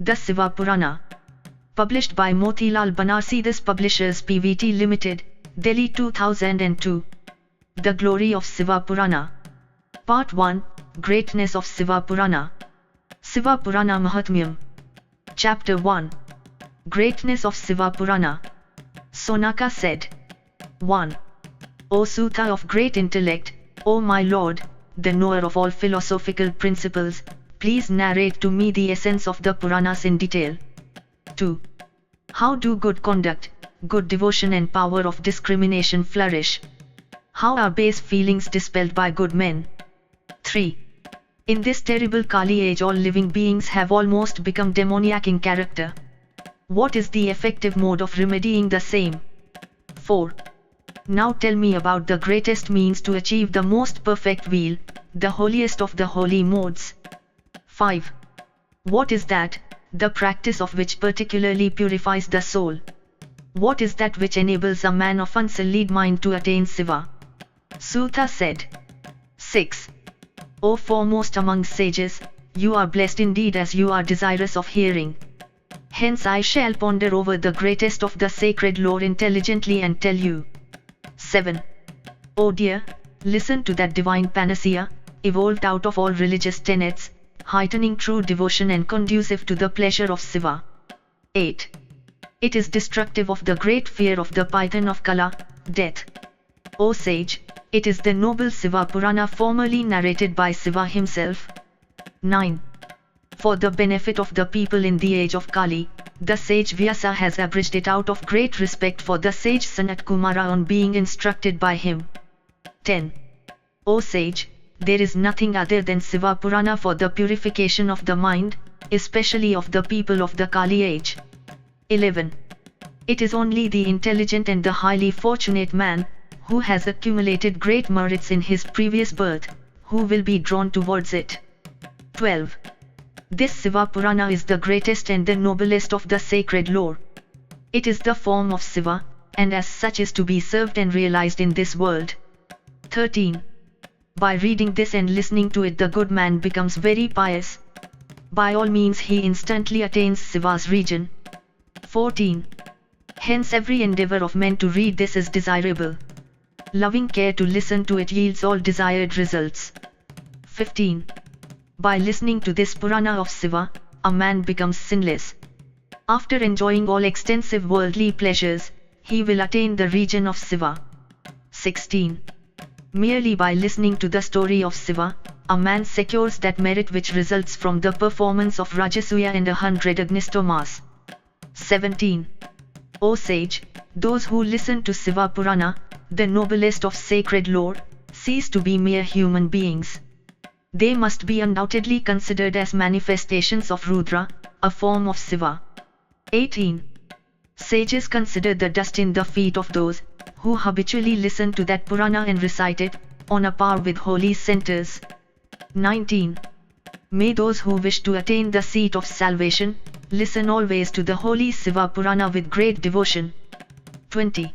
The Siva Purana. Published by Motilal Banarsi. This publishers PVT Limited, Delhi 2002. The Glory of Siva Purana. Part 1, Greatness of Siva Purana. Siva Purana Mahatmyam. Chapter 1. Greatness of Siva Purana. Sonaka said. 1. O Sutta of great intellect, O my Lord, the knower of all philosophical principles, please narrate to me the essence of the Puranas in detail. 2. How do good conduct, good devotion and power of discrimination flourish? How are base feelings dispelled by good men? 3. In this terrible Kali age all living beings have almost become demoniac in character. What is the effective mode of remedying the same? 4. Now tell me about the greatest means to achieve the most perfect wheel, the holiest of the holy modes. 5. What is that, the practice of which particularly purifies the soul? What is that which enables a man of unsullied mind to attain Siva? Sutta said. 6. O foremost among sages, you are blessed indeed as you are desirous of hearing. Hence I shall ponder over the greatest of the sacred lore intelligently and tell you. 7. O dear, listen to that divine panacea, evolved out of all religious tenets, heightening true devotion and conducive to the pleasure of Siva. 8. It is destructive of the great fear of the python of Kala, death. O sage, it is the noble Siva Purana formerly narrated by Siva himself. 9. For the benefit of the people in the age of Kali, the sage Vyasa has abridged it out of great respect for the sage Sanat Kumara on being instructed by him. 10. O sage, there is nothing other than Siva Purana for the purification of the mind, especially of the people of the Kali age. 11. It is only the intelligent and the highly fortunate man, who has accumulated great merits in his previous birth, who will be drawn towards it. 12. This Siva Purana is the greatest and the noblest of the sacred lore. It is the form of Siva, and as such is to be served and realized in this world. 13. By reading this and listening to it the good man becomes very pious. By all means he instantly attains Siva's region. 14. Hence every endeavor of men to read this is desirable. Loving care to listen to it yields all desired results. 15. By listening to this Purana of Siva, a man becomes sinless. After enjoying all extensive worldly pleasures, he will attain the region of Siva. 16. Merely by listening to the story of Siva, a man secures that merit which results from the performance of Rajasuya and 100 Agnistomas. 17. O sage, those who listen to Siva Purana, the noblest of sacred lore, cease to be mere human beings. They must be undoubtedly considered as manifestations of Rudra, a form of Siva. 18. Sages consider the dust in the feet of those who habitually listen to that Purana and recite it, on a par with holy centers. 19. May those who wish to attain the seat of salvation, listen always to the holy Siva Purana with great devotion. 20.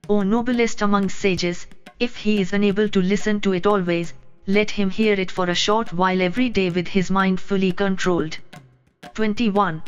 O noblest among sages, if he is unable to listen to it always, let him hear it for a short while every day with his mind fully controlled. 21.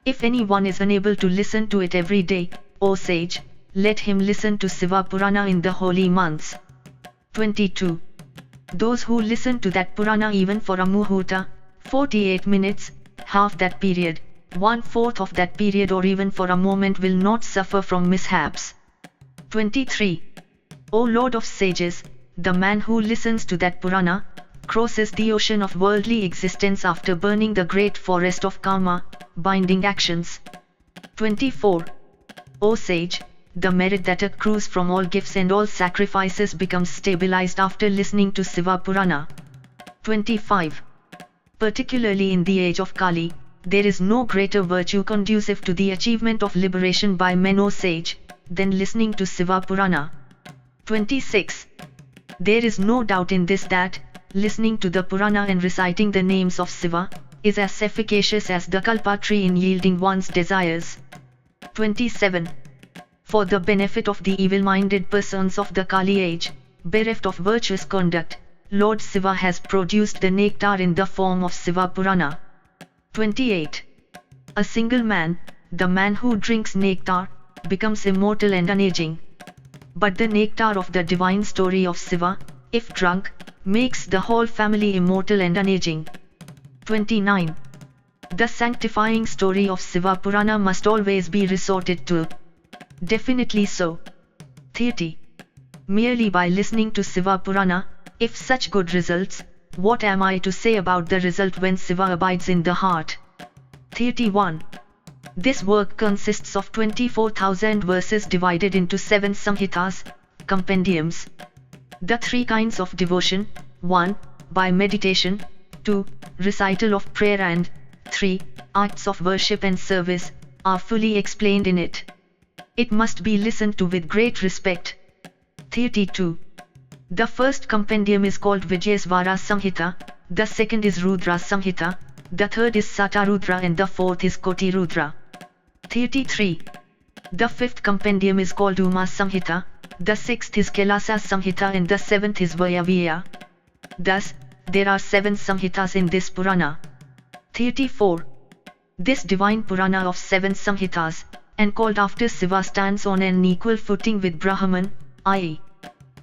If anyone is unable to listen to it every day, O sage, let him listen to Siva Purana in the holy months. 22. Those who listen to that Purana even for a muhurta, 48 minutes, half that period, 1/4 of that period or even for a moment will not suffer from mishaps. 23. O Lord of sages, the man who listens to that Purana, crosses the ocean of worldly existence after burning the great forest of karma, binding actions. 24. O sage, the merit that accrues from all gifts and all sacrifices becomes stabilized after listening to Siva Purana. 25. Particularly in the age of Kali, there is no greater virtue conducive to the achievement of liberation by men, O sage, than listening to Siva Purana. 26. There is no doubt in this that, listening to the Purana and reciting the names of Siva, is as efficacious as the kalpa tree in yielding one's desires. 27. For the benefit of the evil-minded persons of the Kali age, bereft of virtuous conduct, Lord Siva has produced the nectar in the form of Siva Purana. 28. A single man, the man who drinks nectar, becomes immortal and unaging. But the nectar of the divine story of Siva, if drunk, makes the whole family immortal and unaging. 29. The sanctifying story of Siva Purana must always be resorted to. Definitely so. 30. Merely by listening to Siva Purana, if such good results, what am I to say about the result when Siva abides in the heart? 31. This work consists of 24,000 verses divided into 7 samhitas, compendiums. The 3 kinds of devotion, 1. By meditation, 2. Recital of prayer and 3. Acts of worship and service, are fully explained in it. It must be listened to with great respect. 32. The first compendium is called Vijayasvara Samhita, the second is Rudra Samhita, the third is Satarudra and the fourth is Koti Rudra. 33. The fifth compendium is called Uma Samhita, the sixth is Kailasa Samhita and the seventh is Vayaviya. Thus, there are 7 samhitas in this Purana. 34. This divine Purana of 7 samhitas, and called after Siva, stands on an equal footing with Brahman, i.e.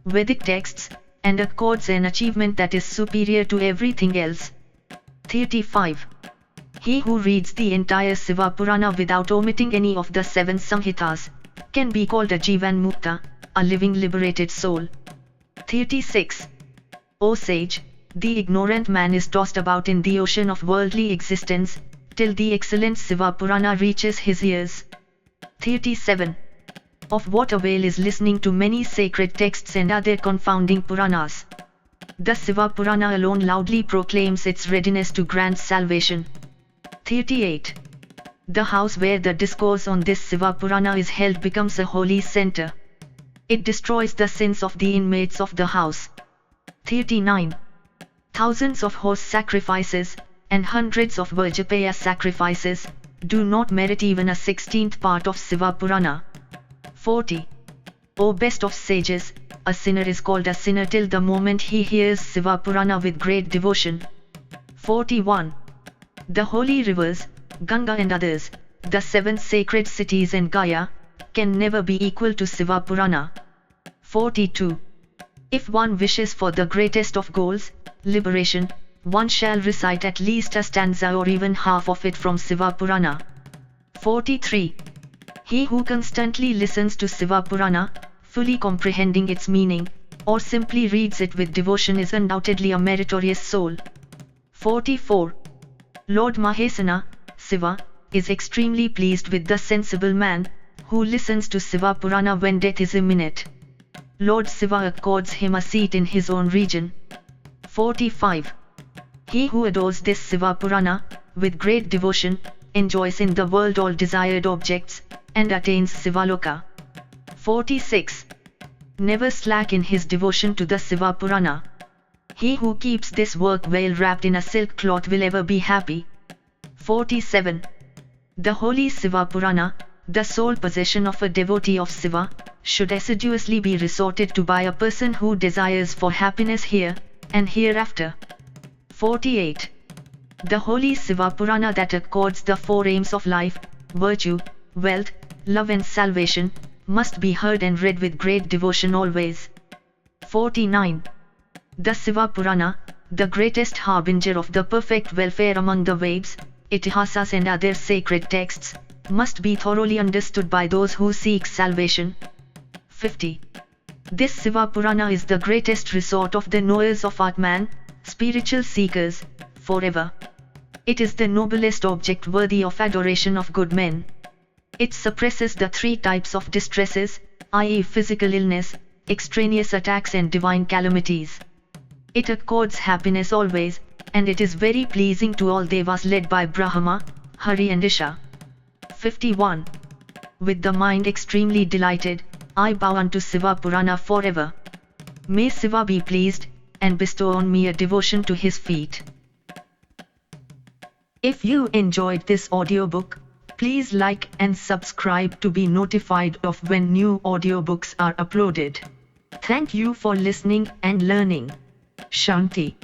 Vedic texts, and accords an achievement that is superior to everything else. 35. He who reads the entire Siva Purana without omitting any of the 7 samhitas, can be called a Jivan Mukta, a living liberated soul. 36. O sage, the ignorant man is tossed about in the ocean of worldly existence, till the excellent Siva Purana reaches his ears. 37. Of what avail is listening to many sacred texts and other confounding Puranas? The Siva Purana alone loudly proclaims its readiness to grant salvation. 38. The house where the discourse on this Siva Purana is held becomes a holy center. It destroys the sins of the inmates of the house. 39. Thousands of horse sacrifices, and hundreds of Vajapaya sacrifices, do not merit even a 16th part of Siva Purana. 40. O best of sages, a sinner is called a sinner till the moment he hears Siva Purana with great devotion. 41. The holy rivers, Ganga and others, the 7 sacred cities and Gaya, can never be equal to Siva Purana. 42. If one wishes for the greatest of goals, liberation, one shall recite at least a stanza or even half of it from Siva Purana. 43. He who constantly listens to Siva Purana, fully comprehending its meaning, or simply reads it with devotion is undoubtedly a meritorious soul. 44. Lord Mahesana, Siva, is extremely pleased with the sensible man, who listens to Siva Purana when death is imminent. Lord Siva accords him a seat in his own region. 45. He who adores this Siva Purana, with great devotion, enjoys in the world all desired objects, and attains Sivaloka. 46. Never slack in his devotion to the Siva Purana. He who keeps this work well wrapped in a silk cloth will ever be happy. 47. The holy Siva Purana, the sole possession of a devotee of Siva, should assiduously be resorted to by a person who desires for happiness here, and hereafter. 48. The holy Siva Purana that accords the 4 aims of life, virtue, wealth, love and salvation, must be heard and read with great devotion always. 49. The Siva Purana, the greatest harbinger of the perfect welfare among the Vedas, Itihasas and other sacred texts, must be thoroughly understood by those who seek salvation. 50. This Siva Purana is the greatest resort of the knowers of Atman, spiritual seekers, forever. It is the noblest object worthy of adoration of good men. It suppresses the 3 types of distresses, i.e. physical illness, extraneous attacks and divine calamities. It accords happiness always, and it is very pleasing to all devas led by Brahma, Hari and Isha. 51. With the mind extremely delighted, I bow unto Siva Purana forever. May Siva be pleased, and bestow on me a devotion to his feet. If you enjoyed this audiobook, please like and subscribe to be notified of when new audiobooks are uploaded. Thank you for listening and learning. Shanti.